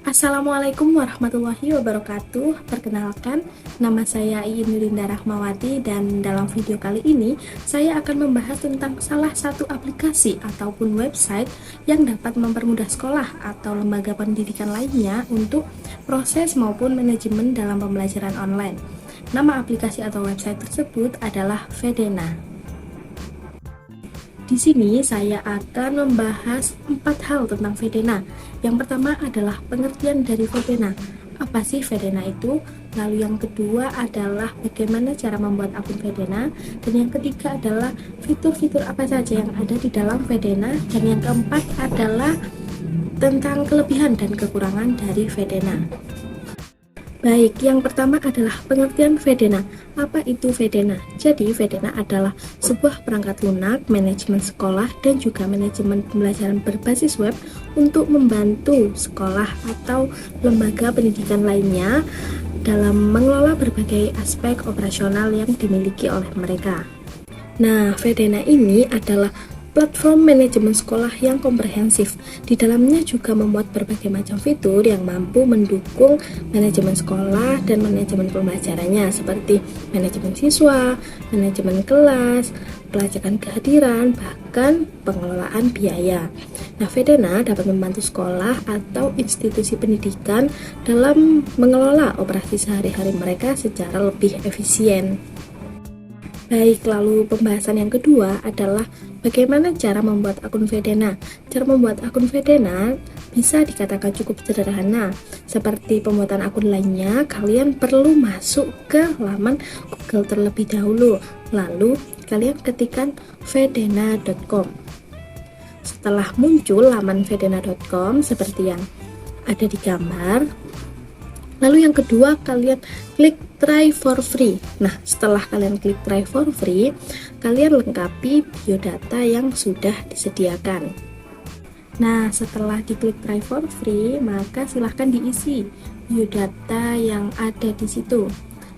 Assalamualaikum warahmatullahi wabarakatuh. Perkenalkan, nama saya Iin Yulinda Rahmawati dan dalam video kali ini saya akan membahas tentang salah satu aplikasi ataupun website yang dapat mempermudah sekolah atau lembaga pendidikan lainnya untuk proses maupun manajemen dalam pembelajaran online. Nama aplikasi atau website tersebut adalah Vedena. Di sini saya akan membahas 4 hal tentang Vedena. Yang pertama adalah pengertian dari Vedena. Apa sih Vedena itu? Lalu yang kedua adalah bagaimana cara membuat akun Vedena. Dan yang ketiga adalah fitur-fitur apa saja yang ada di dalam Vedena. Dan yang keempat adalah tentang kelebihan dan kekurangan dari Vedena. Baik, yang pertama adalah pengertian Vedena. Apa itu Vedena? Jadi, Vedena adalah sebuah perangkat lunak, manajemen sekolah, dan juga manajemen pembelajaran berbasis web untuk membantu sekolah atau lembaga pendidikan lainnya dalam mengelola berbagai aspek operasional yang dimiliki oleh mereka. Nah, Vedena ini adalah platform manajemen sekolah yang komprehensif. Di dalamnya juga memuat berbagai macam fitur yang mampu mendukung manajemen sekolah dan manajemen pembelajarannya seperti manajemen siswa, manajemen kelas, pelacakan kehadiran, bahkan pengelolaan biaya. Nah, Vedena dapat membantu sekolah atau institusi pendidikan dalam mengelola operasi sehari-hari mereka secara lebih efisien. Baik, lalu pembahasan yang kedua adalah bagaimana cara membuat akun Vedena. Cara membuat akun Vedena bisa dikatakan cukup sederhana. Seperti pembuatan akun lainnya, kalian perlu masuk ke laman Google terlebih dahulu. Lalu, kalian ketikkan vedena.com. Setelah muncul laman vedena.com seperti yang ada di gambar, lalu yang kedua, kalian klik try for free. Nah, setelah kalian klik try for free, kalian lengkapi biodata yang sudah disediakan. Nah, setelah diklik try for free, maka silahkan diisi biodata yang ada di situ.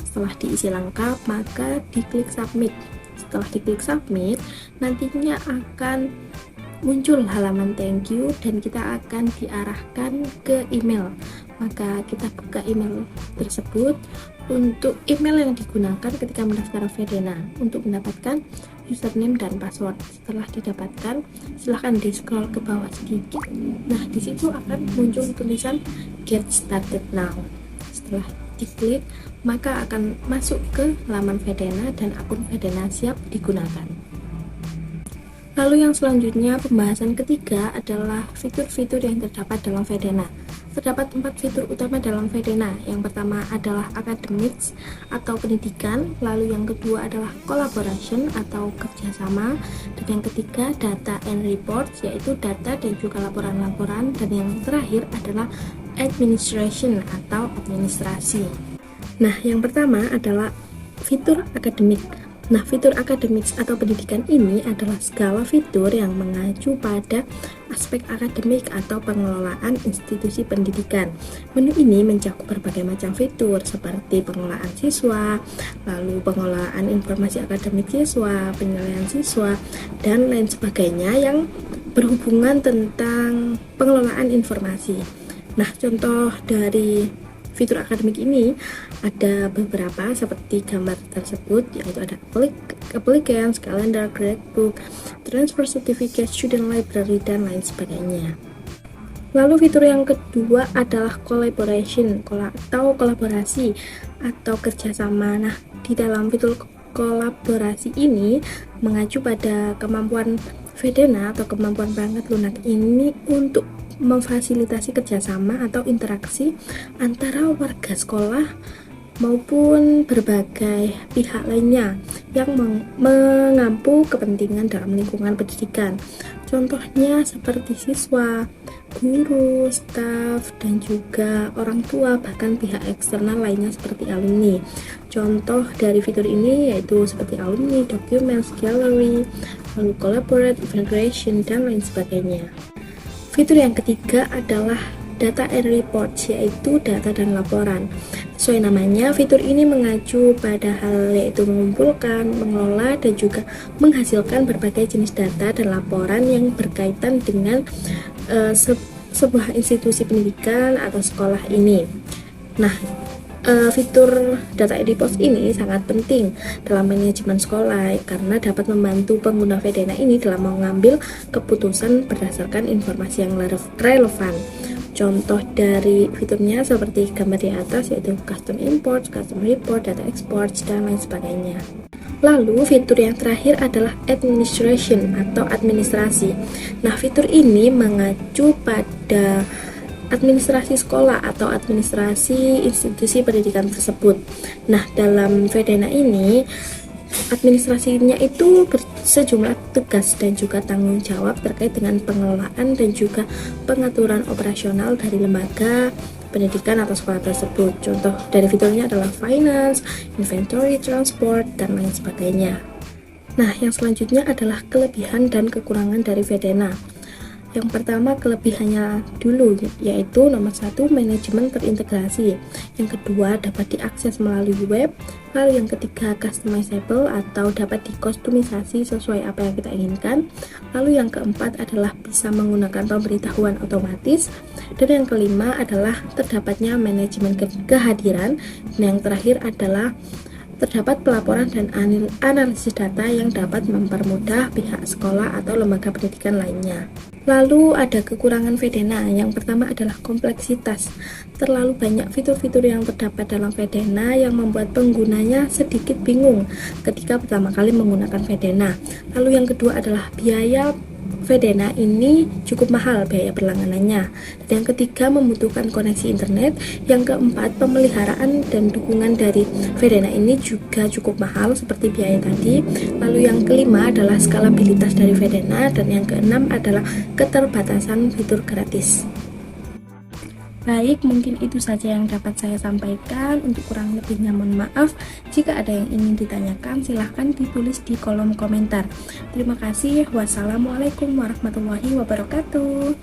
Setelah diisi lengkap, maka diklik submit. Setelah diklik submit, nantinya akan muncul halaman thank you dan kita akan diarahkan ke email. Maka kita buka email tersebut. Untuk email yang digunakan ketika mendaftar Vedena untuk mendapatkan username dan password. Setelah didapatkan, silahkan di scroll ke bawah sedikit. Nah, di situ akan muncul tulisan Get Started Now. Setelah diklik, maka akan masuk ke laman Vedena dan akun Vedena siap digunakan. Lalu yang selanjutnya, pembahasan ketiga adalah fitur-fitur yang terdapat dalam Vedena. Terdapat 4 fitur utama dalam Vedena. Yang pertama adalah academics atau pendidikan, lalu yang kedua adalah collaboration atau kerjasama, dan yang ketiga data and reports yaitu data dan juga laporan-laporan, dan yang terakhir adalah administration atau administrasi. Nah, yang pertama adalah fitur akademik. Nah, fitur akademik atau pendidikan ini adalah segala fitur yang mengacu pada aspek akademik atau pengelolaan institusi pendidikan. Menu ini mencakup berbagai macam fitur seperti pengelolaan siswa, lalu pengelolaan informasi akademik siswa, penilaian siswa, dan lain sebagainya yang berhubungan tentang pengelolaan informasi. Nah, contoh dari fitur akademik ini ada beberapa seperti gambar tersebut, yaitu ada applicants, calendar, gradebook, transfer certificate, student library, dan lain sebagainya. Lalu fitur yang kedua adalah collaboration atau kolaborasi atau kerjasama. Nah, di dalam fitur kolaborasi ini mengacu pada kemampuan Vedena atau kemampuan perangkat lunak ini untuk memfasilitasi kerjasama atau interaksi antara warga sekolah maupun berbagai pihak lainnya yang mengampu kepentingan dalam lingkungan pendidikan. Contohnya seperti siswa, guru, staf, dan juga orang tua, bahkan pihak eksternal lainnya seperti alumni. Contoh dari fitur ini yaitu seperti alumni, documents, gallery, lalu collaborate, event creation, dan lain sebagainya. Fitur yang ketiga adalah data and reports, yaitu data dan laporan. Sesuai namanya, fitur ini mengacu pada hal yaitu mengumpulkan, mengelola, dan juga menghasilkan berbagai jenis data dan laporan yang berkaitan dengan sebuah institusi pendidikan atau sekolah ini. Nah, fitur data ID Pos ini sangat penting dalam manajemen sekolah karena dapat membantu pengguna Fedena ini dalam mengambil keputusan berdasarkan informasi yang relevan. Contoh dari fiturnya seperti gambar di atas, yaitu custom import, custom report, data export, dan lain sebagainya. Lalu fitur yang terakhir adalah administration atau administrasi. Nah, fitur ini mengacu pada administrasi sekolah atau administrasi institusi pendidikan tersebut. Nah, dalam Fedena ini administrasinya itu sejumlah tugas dan juga tanggung jawab terkait dengan pengelolaan dan juga pengaturan operasional dari lembaga pendidikan atau sekolah tersebut. Contoh dari fiturnya adalah finance, inventory, transport, dan lain sebagainya. Nah, yang selanjutnya adalah kelebihan dan kekurangan dari Fedena. Yang pertama, kelebihannya dulu, yaitu nomor 1, manajemen terintegrasi. Yang kedua, dapat diakses melalui web. Lalu yang ketiga, customizable atau dapat dikustomisasi sesuai apa yang kita inginkan. Lalu yang keempat adalah bisa menggunakan pemberitahuan otomatis. Dan yang kelima adalah terdapatnya manajemen kehadiran. Dan yang terakhir adalah terdapat pelaporan dan analisis data yang dapat mempermudah pihak sekolah atau lembaga pendidikan lainnya. Lalu ada kekurangan Fedena. Yang pertama adalah kompleksitas. Terlalu banyak fitur-fitur yang terdapat dalam Fedena yang membuat penggunanya sedikit bingung ketika pertama kali menggunakan Fedena. Lalu yang kedua adalah biaya. Fedena ini cukup mahal biaya berlangganannya. Dan yang ketiga, membutuhkan koneksi internet. Yang keempat, pemeliharaan dan dukungan dari Fedena ini juga cukup mahal seperti biaya tadi. Lalu yang kelima adalah skalabilitas dari Fedena, dan yang keenam adalah keterbatasan fitur gratis. Baik, mungkin itu saja yang dapat saya sampaikan. Untuk kurang lebihnya mohon maaf. Jika ada yang ingin ditanyakan, silahkan ditulis di kolom komentar. Terima kasih. Wassalamualaikum warahmatullahi wabarakatuh.